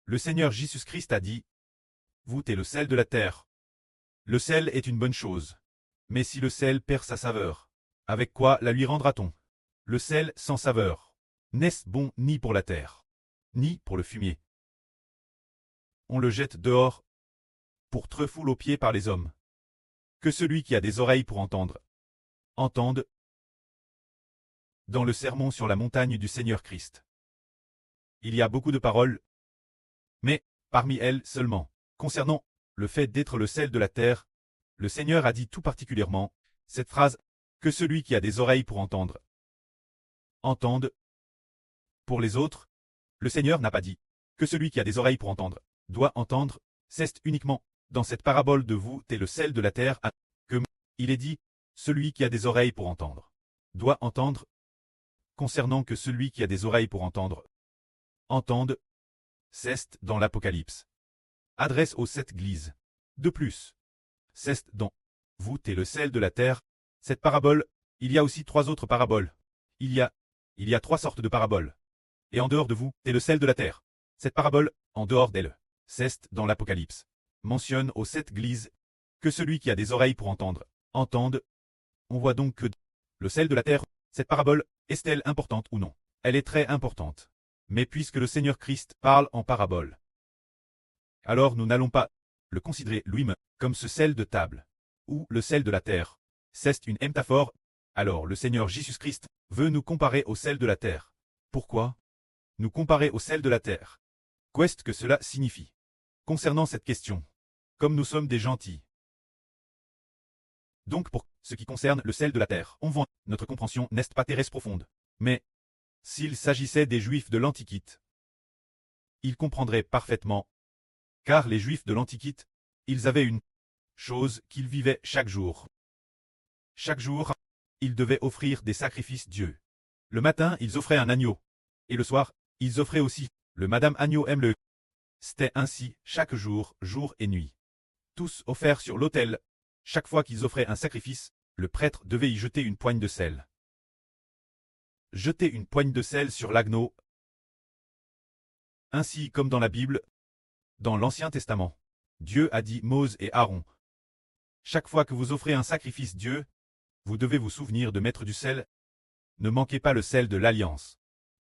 Le Seigneur Jésus-Christ a dit, vous êtes le sel de la terre. Le sel est une bonne chose. Mais si le sel perd sa saveur, avec quoi la lui rendra-t-on? Le sel sans saveur, n'est-ce bon ni pour la terre, ni pour le fumier. On le jette dehors, pour trefoule aux pieds par les hommes. Que celui qui a des oreilles pour entendre, entende. Dans le sermon sur la montagne du Seigneur Christ, il y a beaucoup de paroles, mais, parmi elles seulement, concernant le fait d'être le sel de la terre, le Seigneur a dit tout particulièrement cette phrase, que celui qui a des oreilles pour entendre, entende. Pour les autres, le Seigneur n'a pas dit que celui qui a des oreilles pour entendre doit entendre. C'est uniquement dans cette parabole de vous êtes le sel de la terre que il est dit celui qui a des oreilles pour entendre doit entendre. Concernant que celui qui a des oreilles pour entendre entende, c'est dans l'Apocalypse. Adresse aux 7 églises. De plus, c'est dans vous êtes le sel de la terre. Cette parabole, il y a aussi 3 autres paraboles. Il y a 3 sortes de paraboles. Et en dehors de vous, t'es le sel de la terre. Cette parabole, en dehors d'elle, c'est dans l'Apocalypse, mentionne aux 7 églises que celui qui a des oreilles pour entendre, entende. On voit donc que le sel de la terre, cette parabole, est-elle importante ou non? Elle est très importante. Mais puisque le Seigneur Christ parle en parabole, alors nous n'allons pas le considérer lui-même comme ce sel de table, ou le sel de la terre. C'est une métaphore. Alors le Seigneur Jésus-Christ veut nous comparer au sel de la terre. Pourquoi nous comparer au sel de la terre? Qu'est-ce que cela signifie? Concernant cette question, comme nous sommes des gentils. Donc pour ce qui concerne le sel de la terre, on voit, notre compréhension n'est pas très profonde. Mais, s'il s'agissait des Juifs de l'Antiquité, ils comprendraient parfaitement, car les Juifs de l'Antiquité, ils avaient une chose qu'ils vivaient chaque jour. Chaque jour, ils devaient offrir des sacrifices Dieu. Le matin, ils offraient un agneau. Et le soir, ils offraient aussi, le Madame Agneau aime le. C'était ainsi, chaque jour, jour et nuit. Tous offerts sur l'autel. Chaque fois qu'ils offraient un sacrifice, le prêtre devait y jeter une poigne de sel. Jeter une poigne de sel sur l'agneau. Ainsi comme dans la Bible, dans l'Ancien Testament, Dieu a dit Moïse et Aaron. Chaque fois que vous offrez un sacrifice Dieu, vous devez vous souvenir de mettre du sel. Ne manquez pas le sel de l'alliance.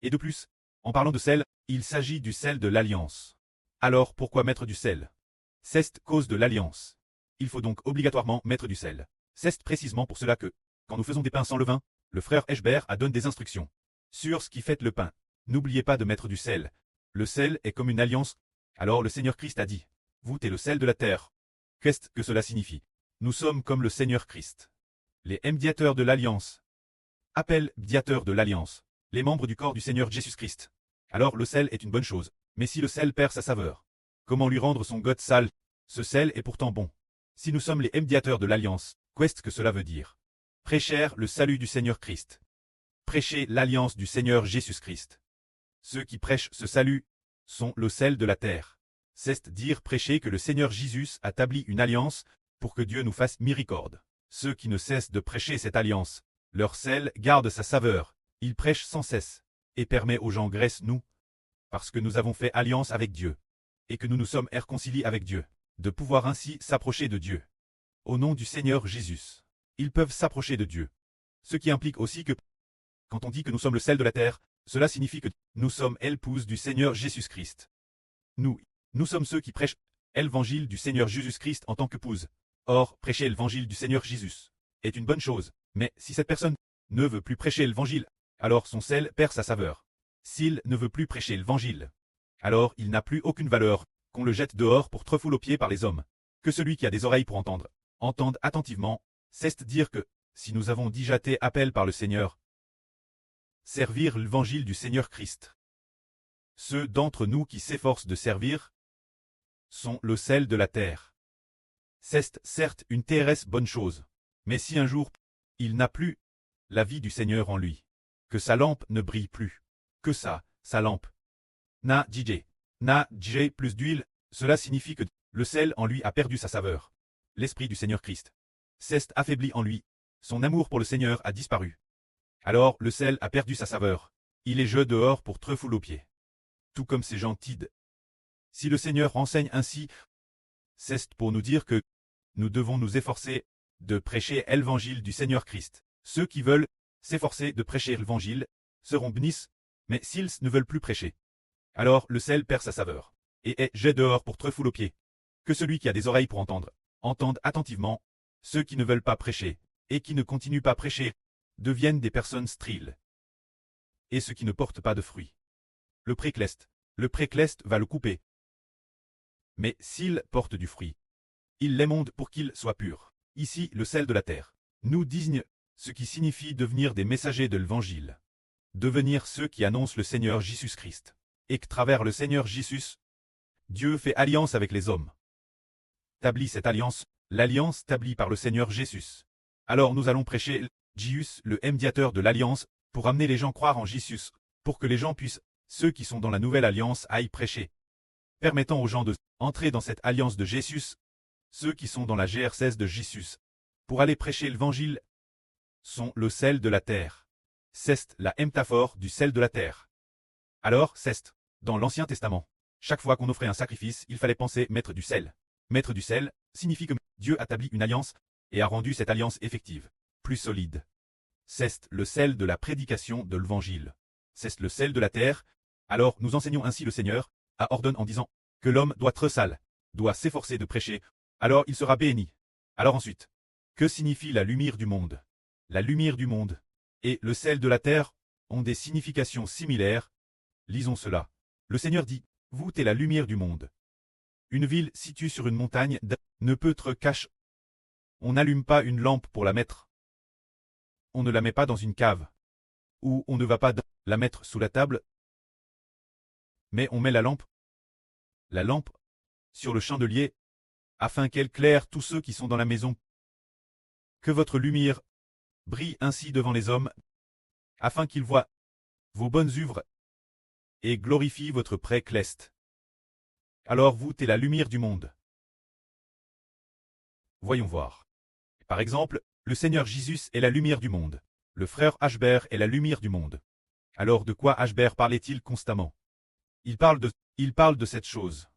Et de plus, en parlant de sel, il s'agit du sel de l'alliance. Alors pourquoi mettre du sel? C'est cause de l'alliance. Il faut donc obligatoirement mettre du sel. C'est précisément pour cela que, quand nous faisons des pains sans levain, le frère Eschbert a donné des instructions sur ce qui fait le pain. N'oubliez pas de mettre du sel. Le sel est comme une alliance. Alors le Seigneur Christ a dit, vous êtes le sel de la terre. Qu'est-ce que cela signifie? Nous sommes comme le Seigneur Christ. Les médiateurs de l'alliance. Appelle médiateurs de l'alliance. Les membres du corps du Seigneur Jésus-Christ. Alors le sel est une bonne chose. Mais si le sel perd sa saveur, comment lui rendre son goût sale? Ce sel est pourtant bon. Si nous sommes les médiateurs de l'alliance, qu'est-ce que cela veut dire? Prêcher le salut du Seigneur Christ. Prêcher l'alliance du Seigneur Jésus-Christ. Ceux qui prêchent ce salut sont le sel de la terre. C'est dire prêcher que le Seigneur Jésus a établi une alliance pour que Dieu nous fasse miséricorde. Ceux qui ne cessent de prêcher cette alliance, leur sel garde sa saveur. Il prêche sans cesse et permet aux gens graisse nous, parce que nous avons fait alliance avec Dieu et que nous nous sommes réconciliés avec Dieu, de pouvoir ainsi s'approcher de Dieu. Au nom du Seigneur Jésus, ils peuvent s'approcher de Dieu. Ce qui implique aussi que, quand on dit que nous sommes le sel de la terre, cela signifie que nous sommes l'épouse du Seigneur Jésus-Christ. Nous sommes ceux qui prêchent l'évangile du Seigneur Jésus-Christ en tant qu'épouse. Or, prêcher l'évangile du Seigneur Jésus est une bonne chose, mais si cette personne ne veut plus prêcher l'évangile, alors son sel perd sa saveur. S'il ne veut plus prêcher l'évangile, alors il n'a plus aucune valeur, qu'on le jette dehors pour trefoule aux pieds par les hommes. Que celui qui a des oreilles pour entendre, entende attentivement, c'est dire que, si nous avons déjà été appelés par le Seigneur, servir l'évangile du Seigneur Christ. Ceux d'entre nous qui s'efforcent de servir sont le sel de la terre. C'est certes une terrestre bonne chose, mais si un jour, il n'a plus la vie du Seigneur en lui, que sa lampe ne brille plus, que sa lampe n'a DJ plus d'huile, cela signifie que le sel en lui a perdu sa saveur. L'esprit du Seigneur Christ s'est affaibli en lui, son amour pour le Seigneur a disparu. Alors le sel a perdu sa saveur, il est jeté dehors pour trefoule aux pieds. Tout comme ces gens tides Si le Seigneur enseigne ainsi, c'est pour nous dire que nous devons nous efforcer de prêcher l'évangile du Seigneur Christ. Ceux qui veulent s'efforcer de prêcher l'évangile seront bénis, mais s'ils ne veulent plus prêcher, alors le sel perd sa saveur, et est jet dehors pour trefoule aux pieds. Que celui qui a des oreilles pour entendre, entende attentivement. Ceux qui ne veulent pas prêcher, et qui ne continuent pas à prêcher, deviennent des personnes stériles. Et ceux qui ne portent pas de fruits. Le précleste va le couper. Mais s'il porte du fruit, il l'émonde pour qu'il soit pur. Ici, le sel de la terre nous désigne, ce qui signifie devenir des messagers de l'Évangile. Devenir ceux qui annoncent le Seigneur Jésus-Christ. Et que travers le Seigneur Jésus, Dieu fait alliance avec les hommes. Établit cette alliance, l'alliance établie par le Seigneur Jésus. Alors nous allons prêcher Jésus, le médiateur de l'alliance, pour amener les gens à croire en Jésus, pour que les gens puissent, ceux qui sont dans la nouvelle alliance, aillent prêcher. Permettant aux gens de entrer dans cette alliance de Jésus, ceux qui sont dans la GR16 de Jésus, pour aller prêcher l'évangile, sont le sel de la terre. C'est la métaphore du sel de la terre. Alors, c'est, dans l'Ancien Testament, chaque fois qu'on offrait un sacrifice, il fallait penser mettre du sel. Mettre du sel signifie que Dieu a établi une alliance et a rendu cette alliance effective, plus solide. C'est le sel de la prédication de l'Évangile. C'est le sel de la terre. Alors nous enseignons ainsi le Seigneur, a ordonné en disant que l'homme doit être sale, doit s'efforcer de prêcher, alors il sera béni. Alors ensuite, que signifie la lumière du monde? La lumière du monde et le sel de la terre ont des significations similaires. Lisons cela. Le Seigneur dit, vous êtes la lumière du monde. Une ville située sur une montagne ne peut être cachée. On n'allume pas une lampe pour la mettre. On ne la met pas dans une cave. Ou on ne va pas la mettre sous la table. Mais on met la lampe, sur le chandelier, afin qu'elle éclaire tous ceux qui sont dans la maison. Que votre lumière brille ainsi devant les hommes, afin qu'ils voient vos bonnes œuvres et glorifient votre précleste. Alors vous êtes la lumière du monde. Voyons voir. Par exemple, le Seigneur Jésus est la lumière du monde. Le frère Ashbert est la lumière du monde. Alors de quoi Ashbert parlait-il constamment? Il parle de cette chose.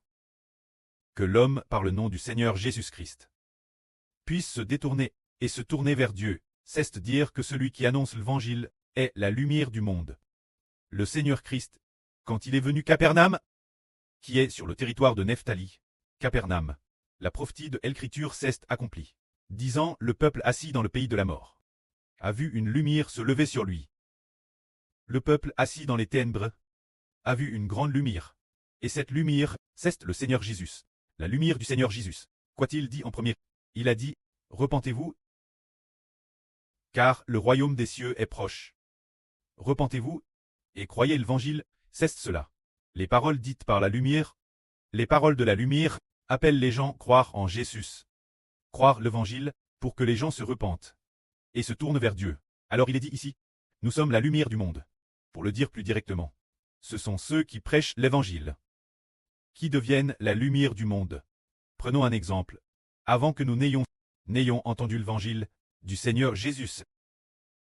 Que l'homme, par le nom du Seigneur Jésus-Christ, puisse se détourner et se tourner vers Dieu, c'est dire que celui qui annonce l'Évangile est la lumière du monde. Le Seigneur Christ, quand il est venu Capernaum, qui est sur le territoire de Nephtali, Capernaum, la prophétie de l'Écriture s'est accomplie, disant le peuple assis dans le pays de la mort a vu une lumière se lever sur lui. Le peuple assis dans les ténèbres a vu une grande lumière, et cette lumière, c'est le Seigneur Jésus, la lumière du Seigneur Jésus. Qu'a-t-il dit en premier? Il a dit, repentez-vous, car le royaume des cieux est proche. Repentez-vous, et croyez l'Évangile, c'est cela. Les paroles dites par la lumière, les paroles de la lumière, appellent les gens à croire en Jésus. Croire l'Évangile, pour que les gens se repentent et se tournent vers Dieu. Alors il est dit ici, nous sommes la lumière du monde. Pour le dire plus directement, ce sont ceux qui prêchent l'Évangile qui deviennent la lumière du monde. Prenons un exemple. Avant que nous n'ayons entendu l'Évangile du Seigneur Jésus,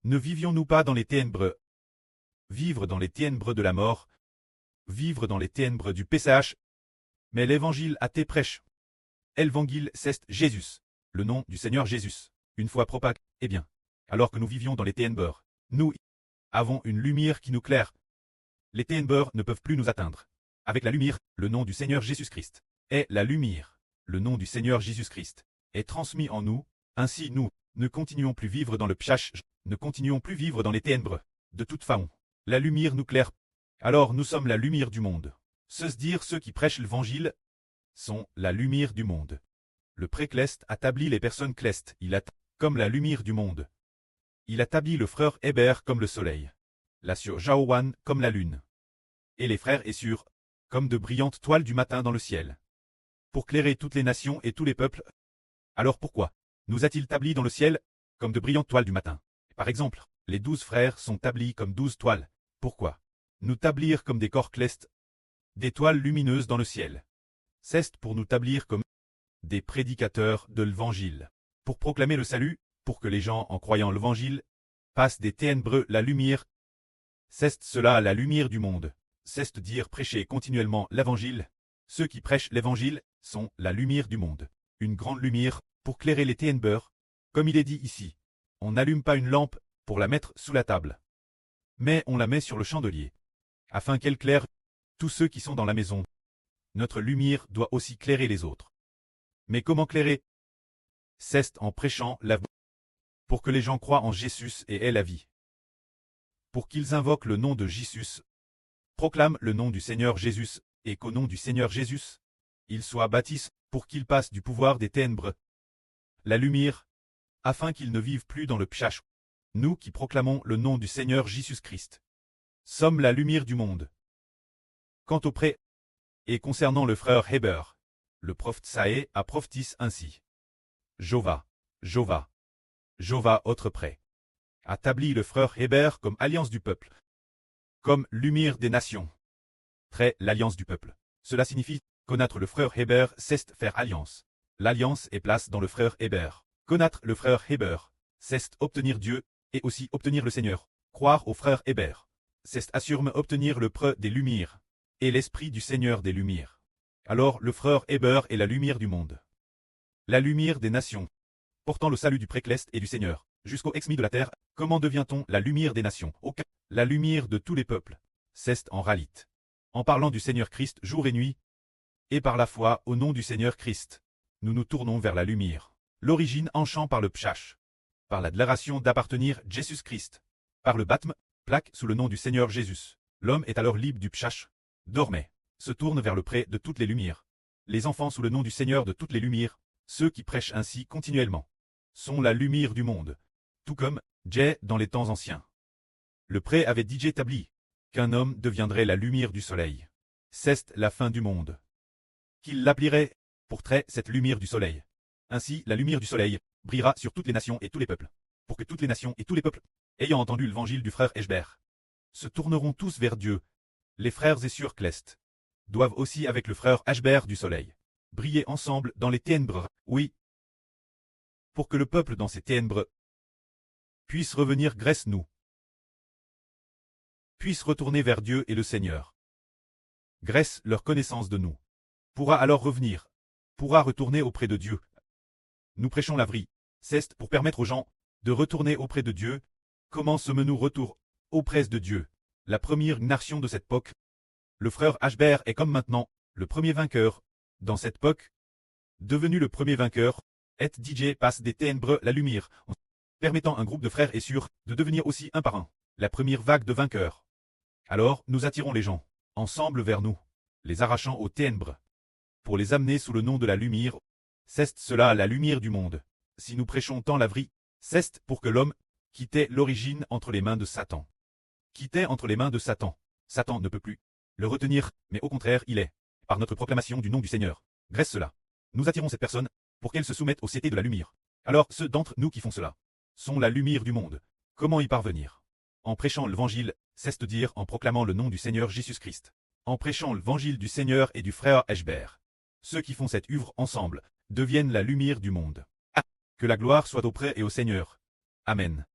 ne vivions-nous pas dans les ténèbres? Vivre dans les ténèbres de la mort, vivre dans les ténèbres du péché. Mais l'Évangile a été prêché. L'Évangile, c'est Jésus, le nom du Seigneur Jésus. Une fois propagé, eh bien, alors que nous vivions dans les ténèbres, nous avons une lumière qui nous éclaire. Les ténèbres ne peuvent plus nous atteindre. Avec la lumière, le nom du Seigneur Jésus-Christ est la lumière. Le nom du Seigneur Jésus-Christ est transmis en nous. Ainsi nous ne continuons plus vivre dans le péché, ne continuons plus vivre dans les ténèbres. De toute façon, la lumière nous éclaire. Alors nous sommes la lumière du monde. C'est-à-dire ceux qui prêchent l'Évangile sont la lumière du monde. Le précleste établit les personnes clestes, il a comme la lumière du monde. Il établit le frère Hébert comme le soleil, la sœur Jaowan comme la lune, et les frères Essur comme de brillantes toiles du matin dans le ciel, pour clairer toutes les nations et tous les peuples. Alors pourquoi nous a-t-il établis dans le ciel comme de brillantes toiles du matin? Par exemple, les 12 frères sont établis comme 12 toiles. Pourquoi nous établir comme des corps clestes, des toiles lumineuses dans le ciel? C'est pour nous établir comme des prédicateurs de l'Évangile, pour proclamer le salut, pour que les gens, en croyant l'Évangile, passent des ténèbres la lumière. C'est cela la lumière du monde, c'est dire prêcher continuellement l'Évangile. Ceux qui prêchent l'Évangile sont la lumière du monde. Une grande lumière pour clairer les ténèbres. Comme il est dit ici, on n'allume pas une lampe pour la mettre sous la table, mais on la met sur le chandelier, afin qu'elle claire tous ceux qui sont dans la maison. Notre lumière doit aussi clairer les autres. Mais comment clairer? C'est en prêchant la pour que les gens croient en Jésus et aient la vie. Pour qu'ils invoquent le nom de Jésus, proclament le nom du Seigneur Jésus, et qu'au nom du Seigneur Jésus, ils soient baptisés pour qu'ils passent du pouvoir des ténèbres, la lumière, afin qu'ils ne vivent plus dans le péché. Nous qui proclamons le nom du Seigneur Jésus-Christ, sommes la lumière du monde. Quant au prêt, et concernant le frère Héber, le prophète Saé a prophétisé ainsi. Jova, autre prêt, établit le frère Héber comme alliance du peuple, comme lumière des nations. L'alliance du peuple. Cela signifie connaître le frère Héber, c'est faire alliance. L'alliance est place dans le frère Héber. Connaître le frère Héber, c'est obtenir Dieu, et aussi obtenir le Seigneur. Croire au frère Héber, c'est assurément obtenir le preux des lumières, et l'esprit du Seigneur des lumières. Alors le frère Héber est la lumière du monde. La lumière des nations, portant le salut du précleste et du Seigneur, jusqu'au ex-mis de la terre. Comment devient-on la lumière des nations? La lumière de tous les peuples, c'est en réalité. En parlant du Seigneur Christ jour et nuit, et par la foi au nom du Seigneur Christ, nous nous tournons vers la lumière. L'origine en chant par le pshach, par la déclaration d'appartenir à Jésus-Christ, par le baptême, plaque sous le nom du Seigneur Jésus. L'homme est alors libre du pshach, dormait, se tourne vers le près de toutes les lumières. Les enfants sous le nom du Seigneur de toutes les lumières, ceux qui prêchent ainsi continuellement, sont la lumière du monde, tout comme Dieu dans les temps anciens. Le prêt avait dit établi qu'un homme deviendrait la lumière du soleil. C'est la fin du monde. Qu'il l'appellerait pour trait cette lumière du soleil. Ainsi, la lumière du soleil brillera sur toutes les nations et tous les peuples, pour que toutes les nations et tous les peuples, ayant entendu l'évangile du frère Héber, se tourneront tous vers Dieu. Les frères et sœurs Clest doivent aussi avec le frère Héber du soleil briller ensemble dans les ténèbres, oui, pour que le peuple dans ces ténèbres puisse revenir grâce nous, puisse retourner vers Dieu et le Seigneur. Grâce leur connaissance de nous pourra alors revenir, pourra retourner auprès de Dieu. Nous prêchons la vie, c'est pour permettre aux gens de retourner auprès de Dieu. Comment sommes-nous retour auprès de Dieu? La première nation de cette époque, le frère Héber est comme maintenant le premier vainqueur. Dans cette époque, devenu le premier vainqueur, et DJ passe des ténèbres la lumière, en permettant à un groupe de frères et sœurs de devenir aussi un par un la première vague de vainqueurs. Alors nous attirons les gens ensemble vers nous, les arrachant aux ténèbres, pour les amener sous le nom de la lumière. C'est cela la lumière du monde. Si nous prêchons tant la vie, c'est pour que l'homme quittait l'origine entre les mains de Satan. Quittait entre les mains de Satan. Satan ne peut plus le retenir, mais au contraire il est, par notre proclamation du nom du Seigneur. Grâce cela, nous attirons cette personne pour qu'elle se soumette au CT de la lumière. Alors ceux d'entre nous qui font cela sont la lumière du monde. Comment y parvenir? En prêchant l'évangile, c'est-à-dire en proclamant le nom du Seigneur Jésus-Christ. En prêchant l'évangile du Seigneur et du frère Héber. Ceux qui font cette œuvre ensemble deviennent la lumière du monde. Ah, que la gloire soit auprès et au Seigneur. Amen.